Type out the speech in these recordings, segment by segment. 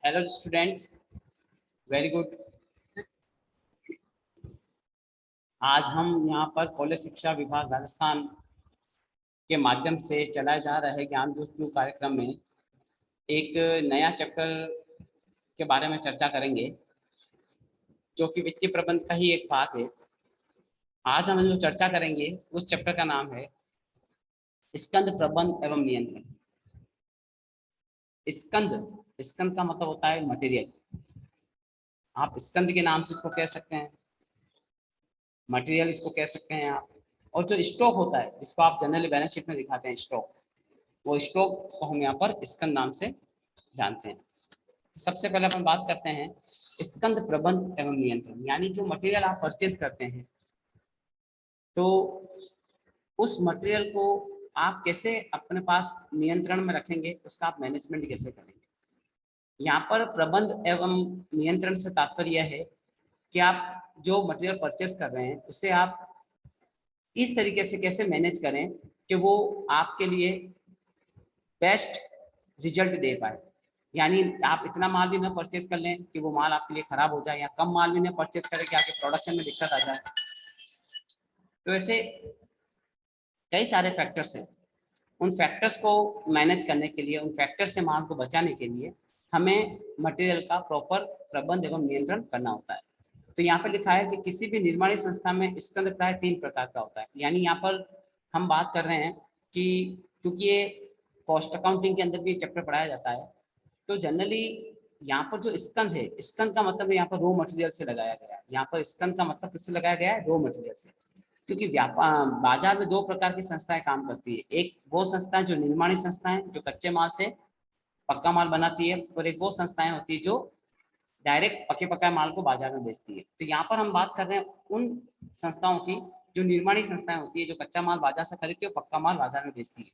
Hello students, very good. आज हम यहाँ पर कॉलेज शिक्षा विभाग राजस्थान के माध्यम से चलाए जा रहे ज्ञान दोस्तों कार्यक्रम में एक नया चैप्टर के बारे में चर्चा करेंगे, जो कि वित्तीय प्रबंध का ही एक भाग है। आज हम जो चर्चा करेंगे उस चैप्टर का नाम है स्कंद प्रबंध एवं नियंत्रण। स्कंद स्कंद का मतलब होता है मटेरियल। आप स्कंद के नाम से इसको कह सकते हैं, मटेरियल इसको कह सकते हैं आप। और जो स्टॉक होता है, जिसको आप जनरली बैलेंस शीट में दिखाते हैं स्टॉक, वो स्टॉक को हम यहाँ पर स्कंद नाम से जानते हैं। सबसे पहले अपन बात करते हैं स्कंद प्रबंध एवं नियंत्रण, यानी जो मटेरियल आप परचेज करते हैं तो उस मटेरियल को आप कैसे अपने पास नियंत्रण में रखेंगे, उसका आप मैनेजमेंट कैसे करेंगे। यहाँ पर प्रबंध एवं नियंत्रण से तात्पर्य है कि आप जो मटेरियल परचेज कर रहे हैं उसे आप इस तरीके से कैसे मैनेज करें कि वो आपके लिए बेस्ट रिजल्ट दे पाए। यानी आप इतना माल भी ना परचेज कर लें कि वो माल आपके लिए खराब हो जाए, या कम माल भी ना परचेज करें कि आपके प्रोडक्शन में दिक्कत आ जाए। तो ऐसे कई सारे फैक्टर्स हैं। उन फैक्टर्स को मैनेज करने के लिए, उन फैक्टर से माल को बचाने के लिए हमें मटेरियल का प्रॉपर प्रबंध एवं नियंत्रण करना होता है। तो यहाँ पर लिखा है कि किसी भी निर्माणी संस्था में स्कंद प्राय 3 प्रकार का होता है। यानी यहाँ पर हम बात कर रहे हैं कि क्योंकि ये कॉस्ट अकाउंटिंग के अंदर भी चैप्टर पढ़ाया जाता है, तो जनरली यहाँ पर जो स्कंद है, स्कंद का मतलब यहाँ पर रॉ मटेरियल से लगाया गया है। यहाँ पर स्कंद का मतलब किससे लगाया गया है? रॉ मटेरियल से। क्योंकि व्यापार बाजार में 2 प्रकार की संस्थाएं काम करती है। एक वो संस्थाएं जो निर्माणी संस्थाएं, जो कच्चे माल से पक्का माल बनाती है, और एक वो संस्थाएं होती है जो डायरेक्ट पके पकाए माल को बाजार में बेचती है। तो यहाँ पर हम बात कर रहे हैं उन संस्थाओं की जो निर्माणी संस्थाएं होती है, जो कच्चा माल बाजार से खरीदती है और पक्का माल बाजार में बेचती है।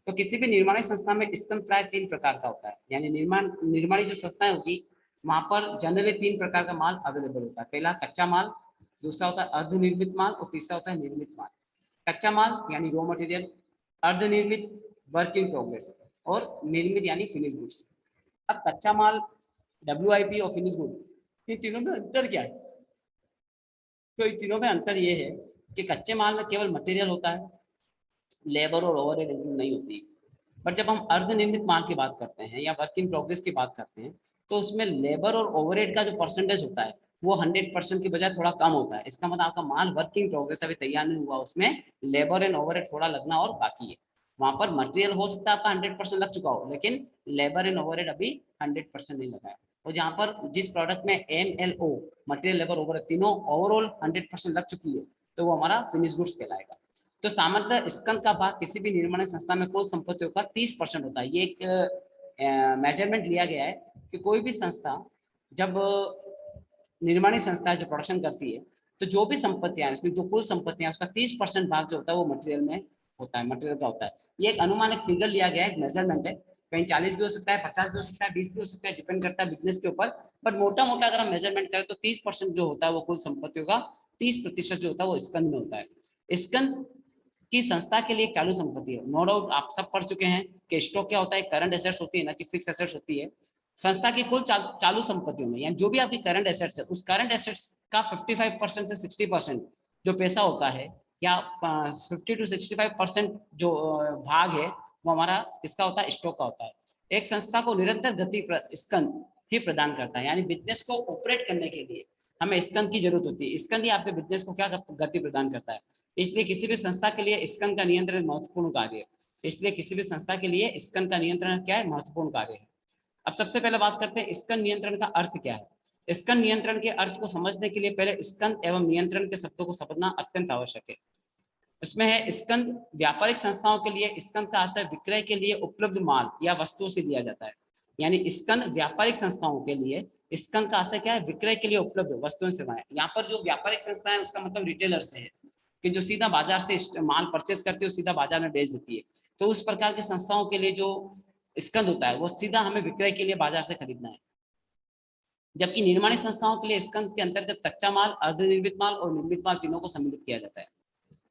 तो किसी भी निर्माणी संस्था में स्कंद प्राय 3 प्रकार का होता है। यानी निर्माणी जो संस्थाएं होती, वहां पर जनरली 3 प्रकार का माल अवेलेबल होता है। पहला कच्चा माल, दूसरा होता है अर्धनिर्मित माल, और तीसरा होता है निर्मित माल। कच्चा माल यानी रॉ मटेरियल, अर्धनिर्मित वर्क इन प्रोग्रेस, और निर्मित यानी फिनिश गुड्स। अब कच्चा माल, WIP और फिनिश गुड, इन तीनों में अंतर क्या है? तो इन तीनों में अंतर ये है कि कच्चे माल में केवल मटेरियल होता है, लेबर और ओवरहेड इंक्लूड नहीं होती। बट जब हम अर्धनिर्मित माल की बात करते हैं या वर्क इन प्रोग्रेस की बात करते हैं, तो उसमें लेबर और ओवरहेड का जो परसेंटेज होता है वो 100% की बजाय थोड़ा कम होता है। इसका मतलब आपका माल वर्क इन प्रोग्रेस अभी तैयार नहीं हुआ, उसमें लेबर एंड ओवरहेड थोड़ा लगना और बाकी है। वहां पर मटेरियल हो सकता है आपका 100% लग चुका हो, लेकिन लेबर एंड ओवरहेड अभी 100% नहीं लगा है। और जहाँ पर जिस प्रोडक्ट में MLO, मटेरियल लेबर ओवरहेड तीनों ओवरऑल 100% लग चुकी है, तो वो हमारा फिनिश गुड्स कहलाएगा। तो सामर्थ्य स्कंद का भाग किसी भी निर्माण संस्था में कुल संपत्तियों का 30% होता है। ये एक मेजरमेंट लिया गया है कि कोई भी संस्था जब निर्माणी संस्था जो प्रोडक्शन करती है, तो जो भी संपत्तियां इसमें जो कुल संपत्तियां, उसका 30% भाग जो होता है वो मटेरियल में होता है, मटेरियल का होता है। ये एक अनुमानित फिगर लिया गया है, एक मेजरमेंट है। कहीं 40 भी हो सकता है, 50 भी हो सकता है, 20 भी हो सकता है, डिपेंड करता है बिजनेस के ऊपर। बट मोटा मोटा अगर हम मेजरमेंट करें तो 30% जो होता है वो कुल संपत्तियों का 30% जो होता है वो स्कंद में होता है। स्कंद की संस्था के लिए एक चालू संपत्ति है। नो डाउट आप सब पढ़ चुके हैं कि स्टॉक क्या होता है, करंट एसेट्स होती है ना कि फिक्स एसेट्स होती है। संस्था की कुल चालू संपत्तियों में, यानी जो भी आपकी करंट एसेट्स है, उस करंट एसेट्स का 55% से 60% जो पैसा होता है, या 50 to 65% जो भाग है, वो हमारा किसका होता है? स्टॉक का होता है। एक संस्था को निरंतर गति स्कंद ही प्रदान करता है। यानी बिजनेस को ऑपरेट करने के लिए हमें स्कंद की जरूरत होती है। स्कंद ही आपके बिजनेस को क्या गति प्रदान करता है। इसलिए किसी भी संस्था के लिए स्कंद का नियंत्रण महत्वपूर्ण कार्य है। इसलिए किसी भी संस्था के लिए स्कंद का नियंत्रण क्या है? महत्वपूर्ण कार्य है। अब सबसे पहले बात करते हैं स्कंद नियंत्रण का अर्थ क्या है। स्कंद नियंत्रण के अर्थ को समझने के लिए पहले स्कंद एवं नियंत्रण के शब्दों को समझना अत्यंत आवश्यक है। इसमें है स्कंद व्यापारिक संस्थाओं के लिए स्कंद का आशय विक्रय के लिए उपलब्ध माल या वस्तुओं से लिया जाता है। यानी स्कंद व्यापारिक संस्थाओं के लिए स्कंद का आशय क्या है? विक्रय के लिए उपलब्ध वस्तुएं सेवाएं। यहाँ पर जो व्यापारिक संस्था है उसका मतलब रिटेलर से है कि जो सीधा बाजार से माल परचेज करती है, सीधा बाजार में बेच देती है। तो उस प्रकार की संस्थाओं के लिए जो स्कंद होता है वो सीधा हमें विक्रय के लिए बाजार से खरीदना है। जबकि निर्माणी संस्थाओं के लिए स्कंद के अंतर्गत कच्चा माल, अर्धनिर्मित माल और निर्मित माल तीनों को सम्मिलित किया जाता है।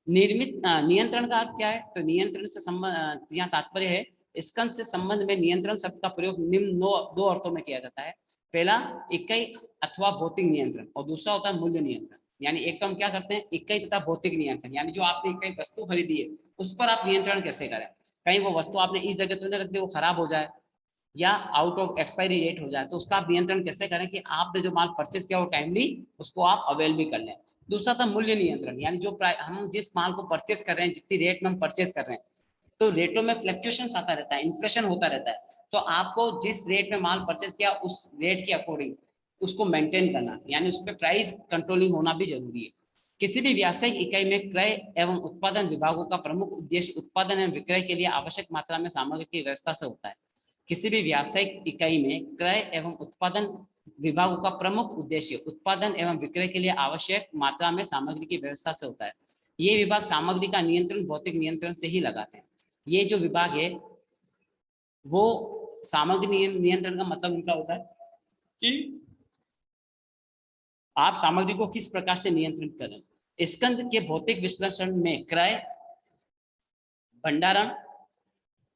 निर्मित नियंत्रण का अर्थ क्या है? तो नियंत्रण से यहाँ तात्पर्य है स्कंद से संबंध में नियंत्रण शब्द का प्रयोग निम्न दो अर्थों में किया जाता है। पहला इकाई अथवा भौतिक नियंत्रण और दूसरा होता है मूल्य नियंत्रण। यानी एक तो हम क्या करते हैं, इकाई तथा भौतिक नियंत्रण, यानी जो आपने इकाई वस्तु खरीदी है उस पर आप नियंत्रण कैसे करें। कहीं वो वस्तु आपने इस जगह तो नहीं रख दी वो खराब हो जाए या आउट ऑफ एक्सपायरी डेट हो जाए, तो उसका आप नियंत्रण कैसे करें कि आपने जो माल परचेज किया वो टाइमली उसको आप अवेल भी कर लें। दूसरा था मूल्य नियंत्रण, यानी जो हम जिस माल को परचेज कर रहे हैं, जितनी रेट में हम परचेज कर रहे हैं, तो रेटों में फ्लक्चुएशन आता रहता है, इन्फ्लेशन होता रहता है, तो आपको जिस रेट में माल परचेज किया उस रेट के अकॉर्डिंग उसको मेंटेन करना, यानी उस पर प्राइस कंट्रोलिंग होना भी जरूरी है। किसी भी व्यावसायिक इकाई में क्रय एवं उत्पादन विभागों का प्रमुख उद्देश्य उत्पादन एवं विक्रय के लिए आवश्यक मात्रा में सामग्री की व्यवस्था से होता है। किसी भी व्यावसायिक इकाई में क्रय एवं उत्पादन विभागों का प्रमुख उद्देश्य उत्पादन एवं विक्रय के लिए आवश्यक मात्रा में सामग्री की व्यवस्था से होता है। ये विभाग सामग्री का नियंत्रण भौतिक नियंत्रण से ही लगाते हैं। ये जो विभाग है वो सामग्री नियंत्रण का मतलब इनका होता है कि आप सामग्री को किस प्रकार से नियंत्रित करें। स्कंद के भौतिक विश्लेषण में क्रय, भंडारण,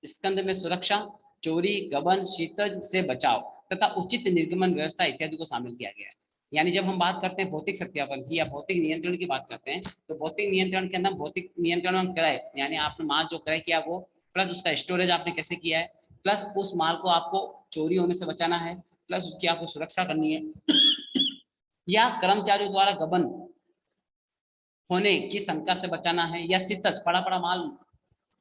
स्कंद में सुरक्षा, चोरी, गबन, शीतज से बचाव तथा उचित निर्गमन व्यवस्था इत्यादि को शामिल किया गया है। यानी जब हम बात करते हैं भौतिक सत्यापन की या भौतिक नियंत्रण की बात करते हैं, तो भौतिक नियंत्रण के अंदर भौतिक नियंत्रण में क्रय, यानी आपने माल जो क्रय किया वो, प्लस उसका स्टोरेज आपने कैसे किया है, प्लस उस माल को आपको चोरी होने से बचाना है, प्लस उसकी आपको सुरक्षा करनी है, या कर्मचारियों द्वारा गबन होने की शंका से बचाना है, या सीतज, पड़ा पड़ा माल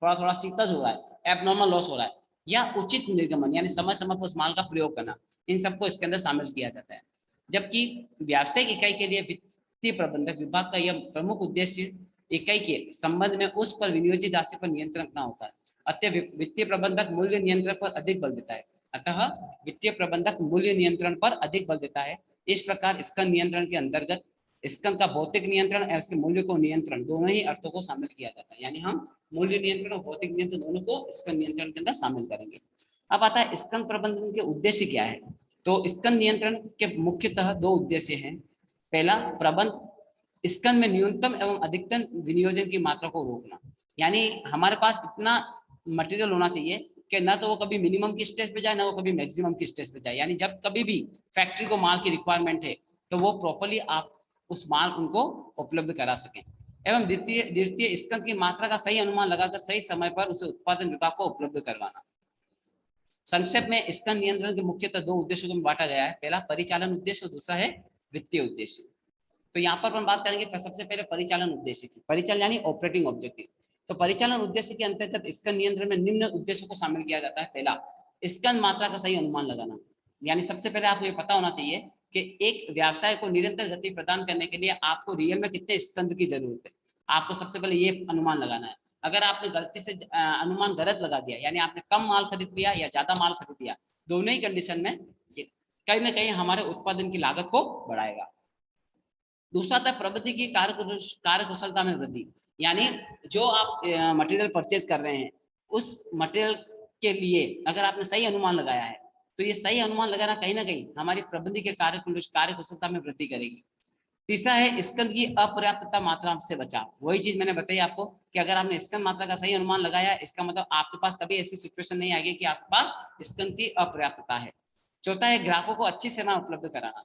थोड़ा थोड़ा सीतज हो रहा है, एबनॉर्मल लॉस हो रहा है, या उचित निर्गमन यानी समय समय पर उस माल का प्रयोग करना, इन सबको इसके अंदर शामिल किया जाता है। जबकि व्यावसायिक इकाई के लिए वित्तीय प्रबंधक विभाग का यह प्रमुख उद्देश्य इकाई के संबंध में उस पर विनियोजित राशि पर नियंत्रण रखना होता है। अतः वित्तीय प्रबंधक मूल्य नियंत्रण पर अधिक बल देता है। अतः वित्तीय प्रबंधक मूल्य नियंत्रण पर अधिक बल देता है। इस प्रकार स्कंद नियंत्रण के अंतर्गत स्कंद का भौतिक नियंत्रण और इसके मूल्य को नियंत्रण दोनों ही अर्थों को शामिल किया जाता है। यानी हम मूल्य नियंत्रण और भौतिक नियंत्रण दोनों को स्कंद नियंत्रण के अंदर शामिल करेंगे। अब आता है स्कंद प्रबंधन के उद्देश्य क्या है। तो स्कंद नियंत्रण के मुख्यतः दो उद्देश्य हैं। पहला, प्रबंध स्कंद में न्यूनतम एवं अधिकतम विनियोजन की मात्रा को रोकना, यानी हमारे पास इतना मटेरियल होना चाहिए कि ना तो वो कभी मिनिमम की स्टेज पे जाए ना वो कभी मैक्सिमम की स्टेज पे जाए। यानी जब कभी भी फैक्ट्री को माल की रिक्वायरमेंट है तो वो प्रॉपर्ली आप उस माल उनको उपलब्ध करा सकें। एवं द्वितीय स्कंद की मात्रा का सही अनुमान लगाकर सही समय पर उसे उत्पादन विभाग को उपलब्ध करवाना। संक्षेप में स्कंद नियंत्रण के मुख्यतः दो उद्देश्यों में बांटा गया है। पहला परिचालन उद्देश्य और दूसरा है वित्तीय उद्देश्य। तो यहाँ पर हम बात करेंगे सबसे पहले परिचालन उद्देश्य की। परिचालन यानी ऑपरेटिंग ऑब्जेक्टिव। तो परिचालन उद्देश्य के अंतर्गत स्कंद नियंत्रण में निम्न उद्देश्यों को शामिल किया जाता है। पहला, स्कंद मात्रा का सही अनुमान लगाना, यानी सबसे पहले आपको ये पता होना चाहिए कि एक व्यवसाय को निरंतर गति प्रदान करने के लिए आपको रियल में कितने स्कंद की जरूरत है, आपको सबसे पहले ये अनुमान लगाना है। अगर आपने गलती से अनुमान गलत लगा दिया, यानी आपने कम माल खरीद लिया या ज्यादा माल खरीद लिया, दोनों ही कंडीशन में कहीं ना कहीं हमारे उत्पादन की लागत को बढ़ाएगा। दूसरा था प्रवृत्ति की कार्यकुशलता में वृद्धि, यानी जो आप मटेरियल परचेज कर रहे हैं उस मटेरियल के लिए अगर आपने सही अनुमान लगाया है तो ये सही अनुमान लगाना कहीं ना कहीं हमारी प्रबंधन के कार्यकुशलता में वृद्धि करेगी। तीसरा है स्कंद की अपर्याप्तता मात्रा से बचाव। वही चीज मैंने बताई आपको कि अगर आपने स्कंद मात्रा का सही अनुमान लगाया, इसका मतलब आपके पास कभी ऐसी सिचुएशन नहीं आएगी कि आपके पास स्कंद की अपर्याप्तता है। चौथा है ग्राहकों को अच्छी सेवा उपलब्ध कराना।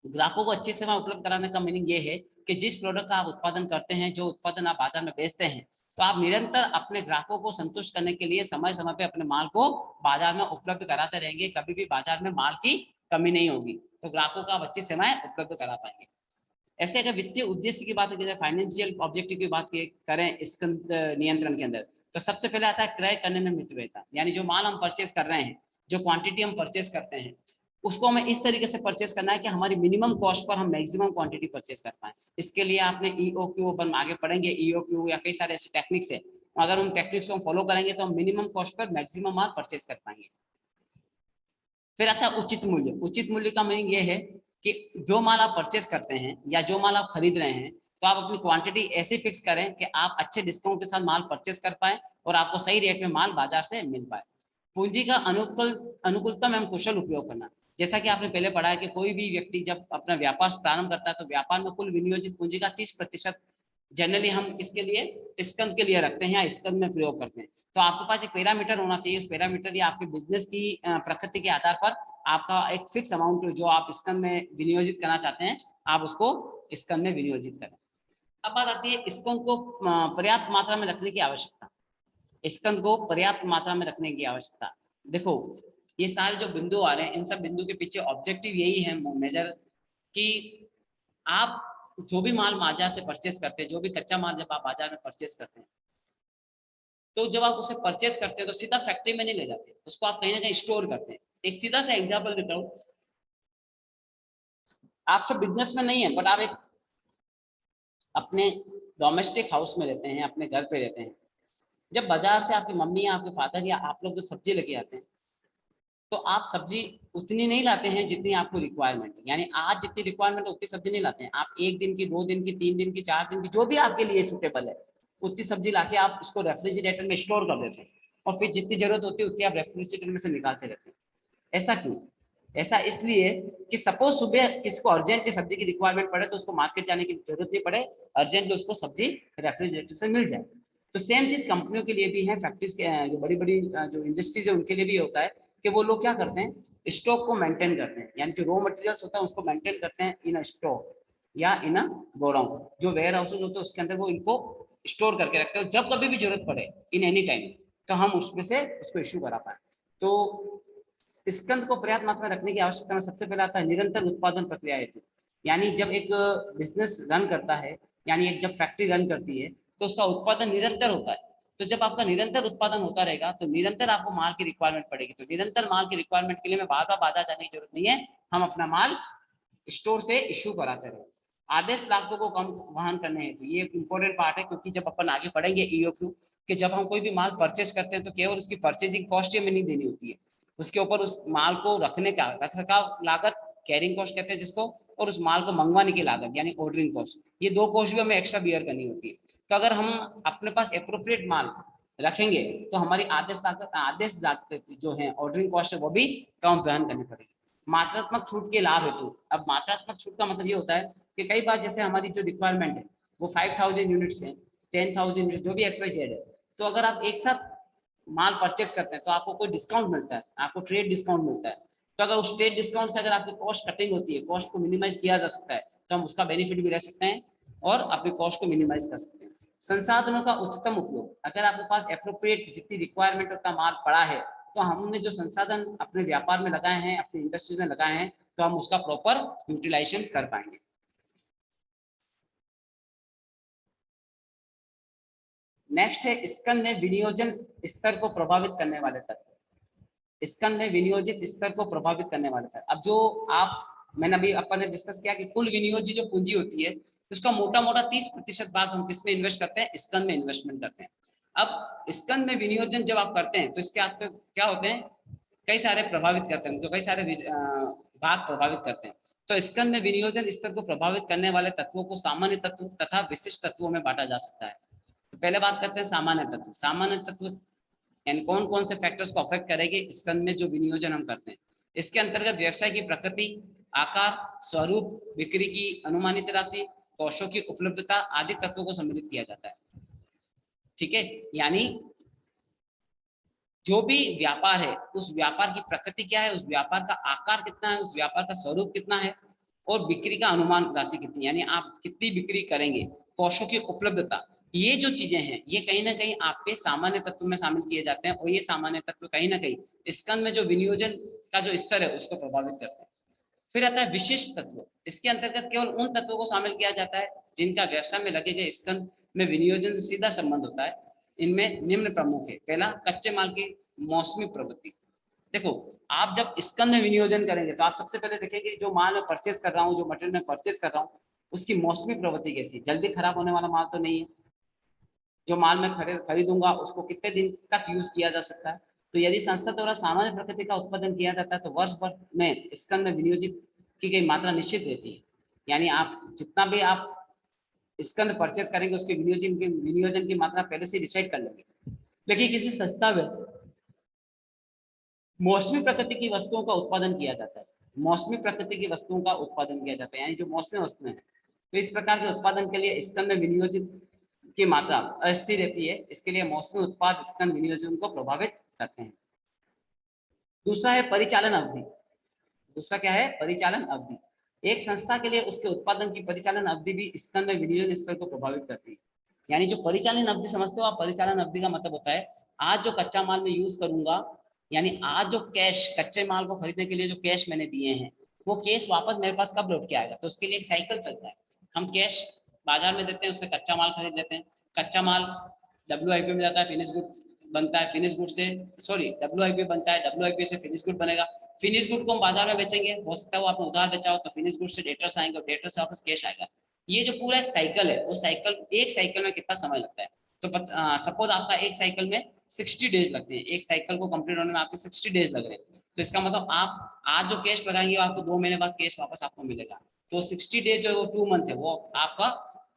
ग्राहकों को अच्छी सेवा उपलब्ध कराने का मीनिंग ये है कि जिस प्रोडक्ट का आप उत्पादन करते हैं, जो उत्पादन आप बाजार में बेचते हैं, तो आप निरंतर अपने ग्राहकों को संतुष्ट करने के लिए समय समय पे अपने माल को बाजार में उपलब्ध कराते रहेंगे। कभी भी बाजार में माल की कमी नहीं होगी, तो ग्राहकों को आप अच्छी सेवाएं उपलब्ध करा पाएंगे। ऐसे अगर वित्तीय उद्देश्य की बात करें, फाइनेंशियल ऑब्जेक्टिव की बात करें स्कंद नियंत्रण के अंदर, तो सबसे पहले आता है क्रय करने में मितव्ययता, यानी जो माल हम परचेज कर रहे हैं, जो क्वांटिटी हम परचेज करते हैं, उसको हमें इस तरीके से परचेज करना है कि हमारी मिनिमम कॉस्ट पर हम मैक्सिमम क्वांटिटी परचेज कर पाए। इसके लिए आपने ईओक्यू आगे पढ़ेंगे, ईओक्यू या कई सारे ऐसे टेक्निक्स है, अगर उन टेक्निक्स को हम फॉलो करेंगे तो हम मिनिमम कॉस्ट पर मैक्सिमम माल परचेज कर पाएंगे। फिर आता है उचित मूल्य। उचित मूल्य का मीनिंग ये है कि जो माल आप परचेज करते हैं या जो माल आप खरीद रहे हैं, तो आप अपनी क्वांटिटी ऐसी फिक्स करें कि आप अच्छे डिस्काउंट के साथ माल परचेज कर पाए और आपको सही रेट में माल बाजार से मिल पाए। पूंजी का अनुकूलतम एवं कुशल उपयोग करना। जैसा कि आपने पहले पढ़ा है कि कोई भी व्यक्ति जब अपना व्यापार प्रारंभ करता है तो व्यापार में कुल विनियोजित पूंजी का 30% जनरली हम किसके लिए, स्कंद के लिए रखते हैं या स्कंद में प्रयोग करते हैं। तो आपके पास एक पैरामीटर होना चाहिए, उस पैरामीटर या आपके बिजनेस की प्रकृति के आधार पर आपका एक फिक्स अमाउंट जो आप स्कंद में विनियोजित करना चाहते हैं, आप उसको स्कंद में विनियोजित करें। अब बात आती है स्कंद को पर्याप्त मात्रा में रखने की आवश्यकता। स्कंद को पर्याप्त मात्रा में रखने की आवश्यकता, देखो ये सारे जो बिंदु आ रहे हैं, इन सब बिंदु के पीछे ऑब्जेक्टिव यही है मेजर, कि आप जो भी माल बाजार से परचेस करते हैं, जो भी कच्चा माल जब आप बाजार में परचेस करते हैं, तो जब आप उसे परचेस करते हैं तो सीधा फैक्ट्री में नहीं ले जाते, उसको आप कहीं ना कहीं स्टोर करते हैं। एक सीधा सा एग्जांपल देता हूँ, आप सब बिजनेस में नहीं है, बट आप एक अपने डोमेस्टिक हाउस में रहते हैं, अपने घर पे रहते हैं, जब बाजार से आपकी मम्मी या आपके फादर या आप लोग जब सब्जी लेके आते हैं, तो आप सब्जी उतनी नहीं लाते हैं जितनी आपको रिक्वायरमेंट है, यानी आज जितनी रिक्वायरमेंट है उतनी सब्जी नहीं लाते हैं आप। एक दिन की, 2 दिन की, 3 दिन की, 4 दिन की, जो भी आपके लिए सूटेबल है उतनी सब्जी लाके आप इसको रेफ्रिजरेटर में स्टोर कर देते हैं, और फिर जितनी जरूरत होती है उतनी आप रेफ्रिजरेटर में से निकालते रहते हैं। ऐसा क्यों? ऐसा इसलिए कि सपोज सुबह किसी को अर्जेंटली सब्जी की रिक्वायरमेंट पड़े तो उसको मार्केट जाने की जरूरत नहीं पड़े, अर्जेंटली उसको सब्जी रेफ्रिजरेटर से मिल जाए। तो सेम चीज कंपनियों के लिए भी है, फैक्ट्रीज के जो बड़ी बड़ी जो इंडस्ट्रीज है उनके लिए भी होता है कि वो लोग क्या करते हैं, स्टॉक को मेंटेन करते हैं, यानी जो रॉ मटेरियल्स होता है उसको मेंटेन करते हैं इन अ स्टॉक या इन अ गोडाउन, जो वेयर हाउसेज होते हैं उसके अंदर वो इनको स्टोर करके रखते हैं, जब कभी भी जरूरत पड़े इन एनी टाइम तो हम उसमें से उसको इश्यू करा पाए। तो स्कंद को पर्याप्त मात्रा में रखने की आवश्यकता में सबसे पहले आता है निरंतर उत्पादन प्रक्रिया हेतु, यानी जब एक बिजनेस रन करता है, यानी एक जब फैक्ट्री रन करती है तो उसका उत्पादन निरंतर होता है। तो जब आपका निरंतर उत्पादन होता रहेगा तो निरंतर आपको माल की रिक्वायरमेंट पड़ेगी, तो निरंतर माल की रिक्वायरमेंट के लिए मैं बार बार बाजार जाने की जरूरत नहीं है, हम अपना माल स्टोर से इश्यू कराते रहे। आदेश लागतों को कम वहन करने हैं, तो ये एक इंपॉर्टेंट पार्ट है, क्योंकि जब अपन आगे पढ़ेंगे ईओक्यू कि जब हम कोई भी माल परचेस करते हैं तो केवल उसकी परचेजिंग कॉस्ट हमें नहीं देनी होती है, उसके ऊपर उस माल को रखने का रखरखाव लागत, कैरिंग कॉस्ट कहते हैं जिसको, और उस माल को मंगवाने की लागत यानी ऑर्डरिंग कॉस्ट, ये 2 कॉस्ट भी हमें एक्स्ट्रा बियर करनी होती है। तो अगर हम अपने पास एप्रोप्रिएट माल रखेंगे तो हमारी आदेश लागत जो है ऑर्डरिंग कॉस्ट है वो भी कम वहन करनी पड़ेगी। मात्रात्मक छूट के लाभ हेतु, अब मात्रात्मक छूट का मतलब ये होता है कि कई बार जैसे हमारी जो रिक्वायरमेंट है वो 5000 यूनिट्स है, 10,000 यूनिट जो भी XYZ है, तो अगर आप एक साथ माल परचेस करते हैं तो आपको कोई डिस्काउंट मिलता है, आपको ट्रेड डिस्काउंट मिलता है। तो अगर उस ट्रेड डिस्काउंट से अगर आपकी कॉस्ट कटिंग होती है, कॉस्ट को मिनिमाइज किया जा सकता है, तो हम उसका बेनिफिट भी ले सकते हैं और अपनी कॉस्ट को मिनिमाइज कर सकते हैं। संसाधनों का उच्चतम उपयोग, अगर आपके पास एप्रोप्रिएट जितनी रिक्वायरमेंट का माल पड़ा है तो हमने जो संसाधन अपने व्यापार में लगाए हैं, अपनी इंडस्ट्री में लगाए हैं, तो हम उसका प्रॉपर यूटिलाइजेशन कर पाएंगे। नेक्स्ट है स्कंद में विनियोजन स्तर को प्रभावित करने वाले तत्व। स्कंद में विनियोजित स्तर को प्रभावित करने वाले तत्व, अब जो आप मैंने अभी अपन ने डिस्कस किया कि कुल विनियोजित जो पूंजी होती है उसका मोटा मोटा 30% भाग हम किसमें इन्वेस्ट करते हैं, स्कंद में इन्वेस्टमेंट करते हैं। अब स्कंद में विनियोजन जब आप करते हैं तो इसके आपके क्या होते हैं, कई सारे प्रभावित करते हैं, तो कई सारे भाग प्रभावित करते हैं। तो स्कंद में विनियोजन स्तर को प्रभावित करने वाले तत्वों को सामान्य तत्व तथा विशिष्ट तत्वों में बांटा जा सकता है। तो पहले बात करते हैं सामान्य तत्व। सामान्य तत्व यानी कौन कौन से फैक्टर्स को अफेक्ट करेंगे स्कंद में जो विनियोजन हम करते हैं। इसके अंतर्गत व्यवसाय की प्रकृति, आकार, स्वरूप, बिक्री की अनुमानित राशि, कोषों की उपलब्धता आदि तत्वों को सम्मिलित किया जाता है। ठीक है, यानी जो भी व्यापार है उस व्यापार की प्रकृति क्या है, उस व्यापार का आकार कितना है, उस व्यापार का स्वरूप कितना है, और बिक्री का अनुमान राशि कितनी, यानी आप कितनी बिक्री करेंगे, कोषों की उपलब्धता, ये जो चीजें हैं ये कहीं ना कहीं आपके सामान्य तत्व में शामिल किए जाते हैं, और ये सामान्य तत्व कहीं ना कहीं स्कंद में जो विनियोजन का जो स्तर है उसको प्रभावित करते हैं। फिर आता है विशिष्ट तत्व। इसके अंतर्गत केवल उन तत्वों को शामिल किया जाता है जिनका व्यवसाय में लगे गए स्कंद में विनियोजन से सीधा संबंध होता है। इनमें निम्न प्रमुख है। पहला, कच्चे माल की मौसमी प्रवृत्ति। देखो, आप जब स्कंद में विनियोजन करेंगे तो आप सबसे पहले देखेंगे जो माल मैं परचेस कर रहा हूँ, जो मटेरियल मैं परचेस कर रहा हूँ, उसकी मौसमी प्रवृत्ति कैसी, जल्दी खराब होने वाला माल तो नहीं है, जो माल मैं खरीदूंगा उसको कितने दिन तक यूज किया जा सकता है। तो यदि संस्था द्वारा सामान्य प्रकृति का उत्पादन किया जाता है तो वर्ष भर में स्कंद में विनियोजित की गई मात्रा निश्चित रहती है, यानी आप जितना भी आप स्कंद परचेस करेंगे उसके विनियोजन की मात्रा पहले से डिसाइड कर लेंगे। लेकिन किसी संस्था में मौसमी प्रकृति की वस्तुओं का उत्पादन किया जाता है, मौसमी प्रकृति की वस्तुओं का उत्पादन किया जाता है, यानी जो मौसमी वस्तुएं हैं तो इस प्रकार के उत्पादन के लिए स्कंद में विनियोजित की मात्रा अस्थिर रहती है, इसके लिए मौसमी उत्पाद स्कंद विनियोजन को प्रभावित करते हैं। दूसरा है परिचालन अवधि। दूसरा क्या है? परिचालन अवधि। एक संस्था के लिए उसके उत्पादन की परिचालन अवधि भी स्कंद में विनियोजन स्तर को प्रभावित करती है। यानी जो परिचालन अवधि समझते हो आप, परिचालन अवधि का मतलब होता है आज जो कच्चा माल मैं यूज करूंगा, यानी आज जो कैश कच्चे माल को खरीदने के लिए जो कैश मैंने दिए हैं वो कैश वापस मेरे पास कब लौट के आएगा, तो उसके लिए एक साइकिल चलता है। हम कैश बाजार में देते हैं, उससे कच्चा माल खरीद लेते हैं, कच्चा माल WIP में जाता है, फिनिश गुड बनता है, फिनिश गुड से WIP बनता है, WIP से फिनिश गुड बनेगा, फिनिश गुड को हम बाजार में बेचेंगे, हो सकता है वो आपने उधार बेचा हो तो फिनिश गुड से डेटर्स आएंगे और डेटर से वापस कैश आएगा। ये जो पूरा एक साइकिल है, वो साइकिल एक साइकिल में कितना समय लगता है, तो सपोज आपका एक साइकिल में 60 डेज लगते हैं, एक साइकिल को कंप्लीट होने में आपके 60 डेज लग रहे हैं, तो इसका मतलब आप आज जो कैश लगाएंगे आपको 2 महीने बाद कैश वापस आपको मिलेगा, तो 60 डेज जो 2 मंथ है वो आपका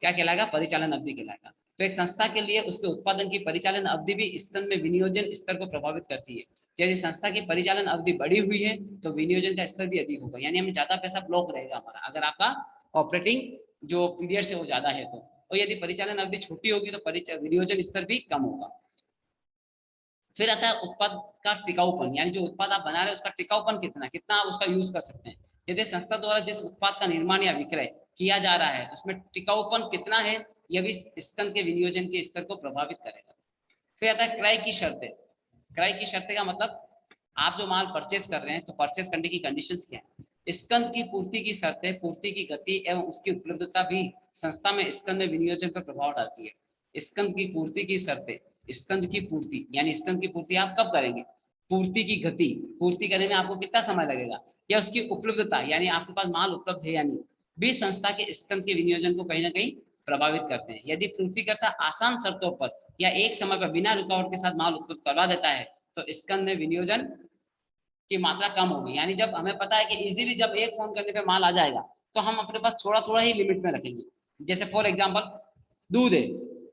क्या कहलाएगा? परिचालन अवधि कहलाएगा। तो एक संस्था के लिए उसके उत्पादन की परिचालन अवधि भी स्कंद में विनियोजन स्तर को प्रभावित करती है। जैसे संस्था की परिचालन अवधि बड़ी हुई है तो विनियोजन का स्तर भी अधिक होगा, यानी हमें ज्यादा पैसा ब्लॉक रहेगा हमारा अगर आपका ऑपरेटिंग जो पीरियड से वो ज्यादा है तो, और यदि परिचालन अवधि छोटी होगी तो विनियोजन स्तर भी कम होगा। फिर आता है उत्पाद का टिकाऊपन, यानी जो उत्पाद आप बना रहे हैं उसका टिकाऊपन कितना आप उसका यूज कर सकते हैं। यदि संस्था द्वारा जिस उत्पाद का निर्माण या विक्रय किया जा रहा है उसमें टिकाऊपन कितना है, यह भी स्कंद के विनियोजन के स्तर को प्रभावित करेगा। फिर आता है क्रय की शर्तें। क्रय की शर्तें का मतलब आप जो माल परचेज कर रहे हैं तो परचेज करने की कंडीशंस क्या है। स्कंद की पूर्ति की शर्तें, पूर्ति की गति एवं उसकी उपलब्धता भी संस्था में स्कंद में विनियोजन पर प्रभाव डालती है। स्कंद की पूर्ति की शर्तें, स्कंद की पूर्ति यानी स्कंद की पूर्ति आप कब करेंगे, पूर्ति की गति, पूर्ति करने में आपको कितना समय लगेगा, या उसकी उपलब्धता यानी आपके पास माल उपलब्ध है या नहीं, भी संस्था के स्कंद के विनियोजन को कहीं ना कहीं प्रभावित करते हैं। यदि पूर्तिकर्ता आसान शर्तों पर या एक समय पर बिना रुकावट के साथ माल उपलब्ध करवा देता है तो स्कंद में विनियोजन की मात्रा कम होगी। यानी जब हमें पता है कि इजीली जब एक फोन करने पे माल आ जाएगा तो हम अपने पास थोड़ा थोड़ा ही लिमिट में रखेंगे। जैसे फॉर एग्जांपल दूध है,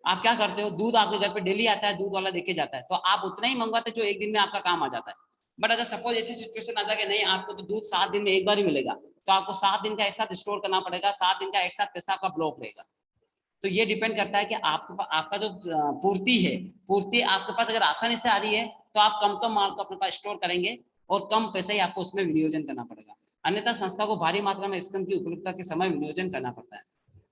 आप क्या करते हो, दूध आपके घर पे डेली आता है, दूध वाला देके जाता है, तो आप उतना ही मंगवाते जो एक दिन में आपका काम आ जाता है। बट अगर सपोज ऐसी सिचुएशन आ जाए नहीं आपको तो दूध 7 दिन में एक बार ही मिलेगा, तो आपको 7 दिन का एक साथ स्टोर करना पड़ेगा, 7 दिन का एक साथ पैसा आपका ब्लॉक रहेगा। तो ये डिपेंड करता है कि आपका जो पूर्ति है, पूर्ति आपके पास अगर आसानी से आ रही है तो आप कम कम माल को अपने पास स्टोर करेंगे और कम पैसे ही आपको उसमें विनियोजन करना पड़ेगा। अन्यथा संस्था को भारी मात्रा में स्कंद की उपलब्धता के समय विनियोजन करना पड़ता है।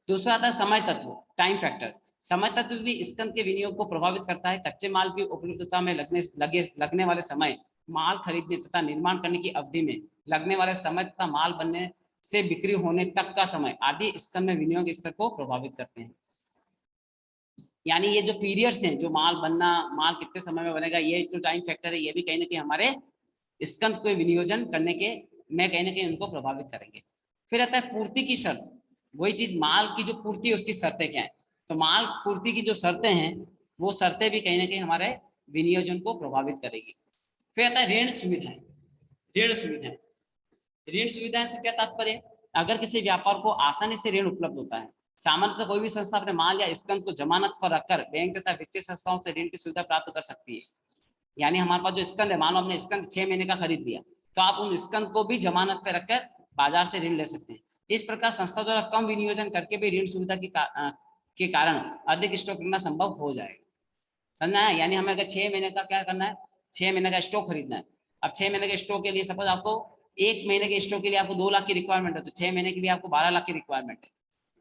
दूसरा आता है समय तत्व, टाइम फैक्टर। समय तत्व भी स्कंद के विनियोग को प्रभावित करता है। कच्चे माल की उपलब्धता में लगने वाले समय, माल खरीदने तथा निर्माण करने की अवधि में लगने वाले समय तथा माल बनने से बिक्री होने तक का समय आदि स्कंद में विनियोग स्तर को प्रभावित करते हैं। यानी ये जो पीरियड्स हैं, जो माल बनना, माल कितने समय में बनेगा, ये जो टाइम फैक्टर है ये भी कहीं ना कहीं हमारे स्कंद को विनियोजन करने के में कहीं ना कहीं उनको प्रभावित करेंगे। फिर आता है पूर्ति की शर्त, वही चीज माल की जो पूर्ति है उसकी शर्तें क्या है, तो माल पूर्ति की जो शर्तें हैं वो शर्तें भी कहीं ना कहीं हमारे विनियोजन को प्रभावित करेगी। फिर आता है ऋण सुविधाएं। ऋण सुविधाएं, ऋण सुविधाएं से क्या तात्पर्य, अगर किसी व्यापार को आसानी से ऋण उपलब्ध होता है, सामान्यतः कोई भी संस्था अपने माल या स्कंद को जमानत पर रखकर बैंक तथा वित्तीय संस्थाओं से ऋण की सुविधा प्राप्त कर सकती है। यानी हमारे पास जो स्कंद है, मान लो हमने स्कंद 6 महीने का खरीद लिया तो आप उन स्कंद को भी जमानत पर रखकर बाजार से ऋण ले सकते हैं। इस प्रकार संस्था द्वारा कम विनियोजन करके भी ऋण सुविधा के कारण अधिक स्टॉक रखना संभव हो जाएगा। समझना है, यानी हमें अगर 6 महीने का क्या करना है, 6 महीने का स्टॉक खरीदना है। अब 6 महीने के स्टॉक के लिए सपोज आपको 1 महीने के स्टॉक के लिए आपको 2 लाख की रिक्वायरमेंट है, तो 6 महीने के लिए आपको 12 लाख की रिक्वायरमेंट है।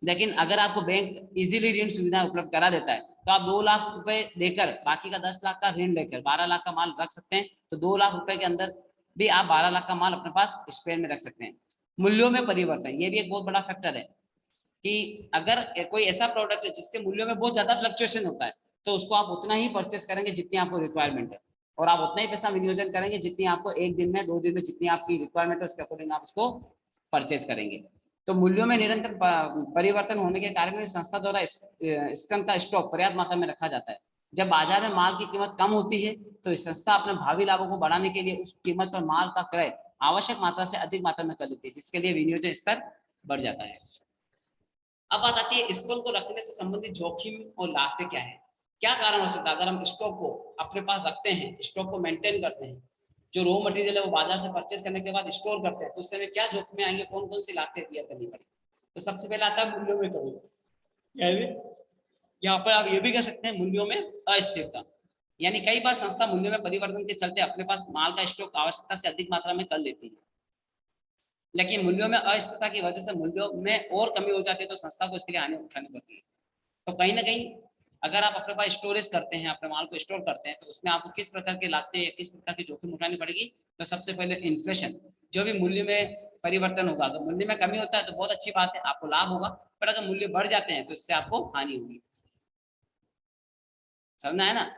लेकिन अगर आपको बैंक इजीली ऋण सुविधा उपलब्ध करा देता है तो आप 2 लाख रुपए देकर बाकी का 10 लाख का ऋण लेकर 12 लाख का माल रख सकते हैं। तो 2 लाख रुपए के अंदर भी आप 12 लाख का माल अपने पास स्पेयर में रख सकते हैं। मूल्यों में परिवर्तन, ये भी एक बहुत बड़ा फैक्टर है कि अगर कोई ऐसा प्रोडक्ट है जिसके मूल्यों में बहुत ज्यादा फ्लक्चुएशन होता है तो उसको आप उतना ही परचेस करेंगे जितनी आपको रिक्वायरमेंट है, और आप उतना ही पैसा विनियोजन करेंगे जितनी आपको एक दिन में 2 दिन में जितनी आपकी रिक्वायरमेंट है उसके अकॉर्डिंग आप उसको परचेज करेंगे। तो मूल्यों में निरंतर परिवर्तन होने के कारण संस्था द्वारा स्कंद का स्टॉक पर्याप्त मात्रा में रखा जाता है। जब बाजार में माल की कीमत कम होती है तो संस्था अपने भावी लाभों को बढ़ाने के लिए उस कीमत पर माल का क्रय आवश्यक मात्रा से अधिक मात्रा में कर लेती है, जिसके लिए विनियोजन स्तर बढ़ जाता है। अब बात आती है स्टॉक को रखने से संबंधित जोखिम और लागतें क्या है, क्या कारण हो सकता है अगर हम स्टॉक को अपने पास रखते हैं, स्टॉक को मेंटेन करते हैं, जो रॉ मटेरियल है वो बाजार से परचेज करने के बाद स्टोर करते हैं, तो उससे क्या जोखिम आएंगे, कौन कौन सी लागतें क्लियर करनी पड़ेगी। तो सबसे पहले आता है मूल्यों में कमी, यानी यहाँ पर आप ये भी कह सकते हैं मूल्यों में अस्थिरता। यानी कई बार संस्था मूल्यों में परिवर्तन के चलते अपने पास माल का स्टॉक आवश्यकता से अधिक मात्रा में कर लेती है, लेकिन मूल्यों में अस्थिरता की वजह से मूल्यों में और कमी हो जाती है तो संस्था को इसके लिए हानि उठानी पड़ती है। तो कहीं ना कहीं अगर आप अपने पास स्टोरेज करते हैं, अपने माल को स्टोर करते हैं, तो उसमें आपको किस प्रकार की लागतें या किस प्रकार की जोखिम उठानी पड़ेगी। तो सबसे पहले इन्फ्लेशन, जो भी मूल्य में परिवर्तन होगा, अगर मूल्य में कमी होता है तो बहुत अच्छी बात है, आपको लाभ होगा, पर अगर मूल्य बढ़ जाते हैं तो इससे आपको हानि होगी। समझना है ना,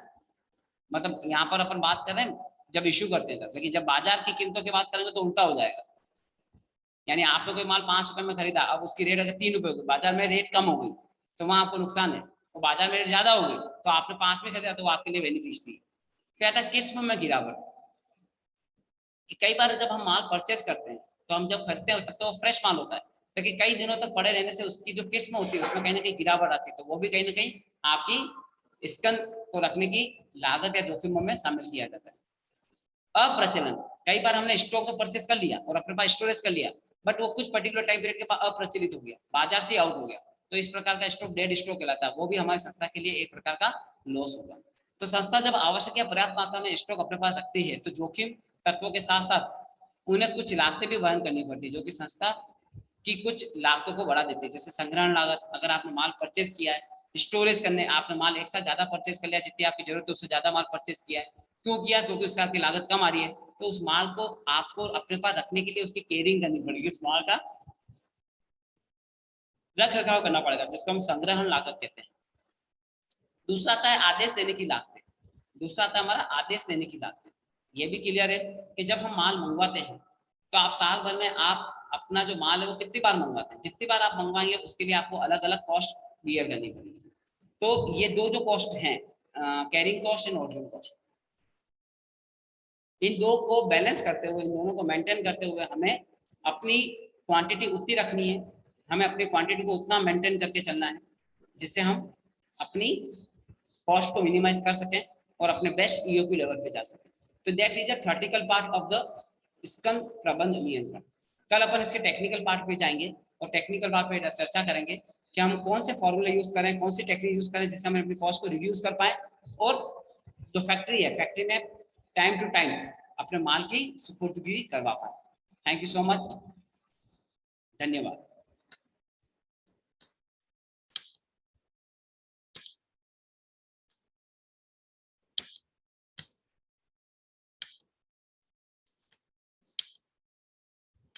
मतलब यहाँ पर अपन बात कर रहे हैं जब इश्यू करते हैं तब, लेकिन जब बाजार की कीमतों की बात करेंगे तो उल्टा हो जाएगा। यानी आपने कोई माल 5 रुपए में खरीदा, अब उसकी रेट अगर 3 रुपए हो गई, बाजार में रेट कम हो गई, तो वहां आपको नुकसान है। तो बाजार में रेट ज्यादा हो गई तो आपने 5 में खरीदा, तो वो आपके लिए बेनिफिशियरी है। फिर आता है किस्म में गिरावट, कि कई बार जब हम माल परचेज करते हैं तो हम जब खरीदते हैं तब तो फ्रेश माल होता है, लेकिन कई दिनों तक पड़े रहने से उसकी जो किस्म होती है उसमें कहीं ना कहीं गिरावट आती है, तो वो भी कहीं ना कहीं आपकी स्कंद को रखने की लागत या जोखिमों में शामिल किया जाता है। अप्रचलन, कई बार हमने स्टॉक तो परचेज कर लिया और अपने पास स्टोरेज कर लिया, बट वो कुछ पर्टिकुलर टाइम पीरियड के बाद अप्रचलित हो गया, बाजार से आउट हो गया, तो इस प्रकार का स्टॉक डेड स्टॉक कहलाता है, वो भी हमारी संस्था के लिए एक प्रकार का लॉस होगा। तो संस्था जब आवश्यक या पर्याप्त मात्रा में स्टॉक अपने पास रखती है तो जोखिम तत्वों के साथ साथ उन्हें कुछ लागतें भी वहन करनी पड़ती है, जो कि संस्था की कुछ लागतों को बढ़ा देती है। जैसे संग्रहण लागत, अगर आपने माल परचेज किया है, स्टोरेज करने आपने माल एक साथ ज्यादा परचेज कर लिया, जितनी आपकी जरूरत है उससे ज्यादा माल परचेज किया है, क्यों किया, क्योंकि उससे आपकी लागत कम आ रही है, तो उस माल को आपको अपने पास रखने के लिए उसकी केयरिंग करनी पड़ेगी, उस माल का रख रखाव करना पड़ेगा, जिसको हम संग्रहण लागत कहते हैं। दूसरा आता है आदेश देने की लागत, दूसरा आता है हमारा आदेश देने की लागत। ये भी क्लियर है कि जब हम माल मंगवाते हैं तो आप साल भर में आप अपना जो माल है वो कितनी बार मंगवाते हैं, जितनी बार आप मंगवाएंगे उसके लिए आपको अलग अलग कॉस्ट क्लियर करनी पड़ेगी। तो ये दो जो कॉस्ट हैं, carrying cost and ordering cost, इन दो को बैलेंस करते हुए, इन दोनों को मेंटेन करते हुए हमें अपनी क्वांटिटी उतनी रखनी है, हमें अपनी क्वांटिटी को उतना मेंटेन करके चलना है जिससे हम अपनी कॉस्ट को मिनिमाइज कर सकें और अपने बेस्ट ईओक्यू लेवल पे जा सकें। तो that is a theoretical part of the स्कंद प्रबंध नियंत्रण। कल अपन इसके टेक्निकल पार्ट पे जाएंगे और टेक्निकल पार्ट पे चर्चा करेंगे कि हम कौन से फॉर्मूले यूज करें, कौन सी टेक्निक यूज करें जिससे हम अपनी कॉस्ट को रिड्यूस कर पाए और जो फैक्ट्री है, फैक्ट्री में टाइम टू टाइम अपने माल की सुपुर्दगी करवा पाए। थैंक यू सो मच, धन्यवाद।